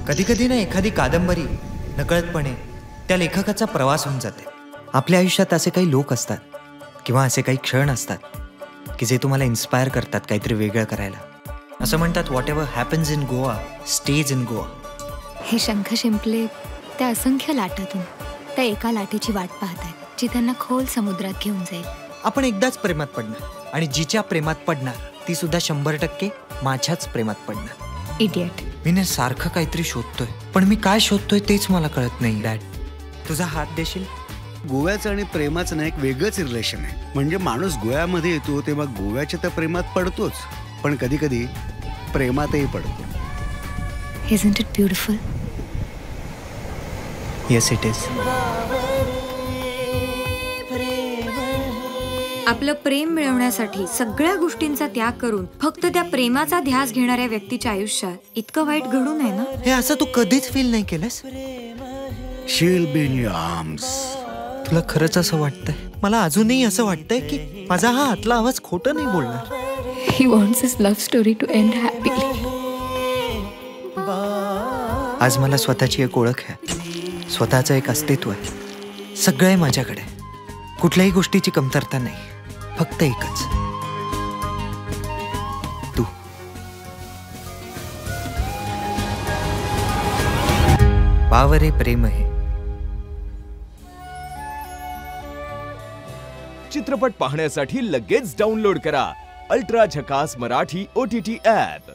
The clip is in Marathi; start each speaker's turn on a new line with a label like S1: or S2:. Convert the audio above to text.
S1: कधी कधी ना एखादी कादंबरी नकळतपणे त्या लेखकाचा प्रवास होऊन जाते. आपल्या आयुष्यात असे काही लोक असतात किंवा असे काही क्षण असतात की जे तुम्हाला इन्स्पायर करतात काहीतरी वेगळं करायला. असं म्हणतात, what ever happens in Goa stage in Goa.
S2: हे शंख शिंपले त्या असंख्य लाटातून त्या एका लाटेची वाट पाहत आहेत जी त्यांना खोल समुद्रात घेऊन जाईल.
S1: आपण एकदाच प्रेमात पडणार आणि जिच्या प्रेमात पडणार ती सुद्धा 100% माझ्याच प्रेमात पडणार.
S2: इडियट.
S1: मी सारखं काहीतरी शोधतोय, पण मी काय शोधतोय तेच मला कळत नाही. डॅड, तुझा हात देशील?
S3: गोव्याचं आणि प्रेमाचं ना एक वेगळंच रिलेशन आहे. म्हणजे माणूस गोव्यामध्ये येतो तेव्हा गोव्याच्या तर प्रेमात पडतोच, पण कधी कधी प्रेमातही पडतो.
S2: Isn't it beautiful?
S1: Yes, it is.
S4: आपलं प्रेम मिळवण्यासाठी सगळ्या गोष्टींचा त्याग करून फक्त त्या प्रेमाचा ध्यास घेणाऱ्या व्यक्तीच्या आयुष्यात इतकं वाईट घडू नये ना.
S1: हे असं तू कधीच फील नाही केलंस?
S3: She'll be in your arms.
S1: तुला खरंच असं वाटतंय? मला अजूनही असं वाटतंय की माझा हा आतला आवाज खोटं नाही बोलणार.
S2: He wants his love story to end happily.
S1: आज मला स्वतःची एक ओळख आहे, स्वतःचं एक अस्तित्व आहे. सगळं आहे माझ्याकडे, कुठल्याही गोष्टीची कमतरता नाही, फक्त एकच, तू. पावरे प्रेम आहे.
S5: चित्रपट पाहण्यासाठी लगेच डाउनलोड करा अल्ट्रा झकास मराठी OTT ॲप.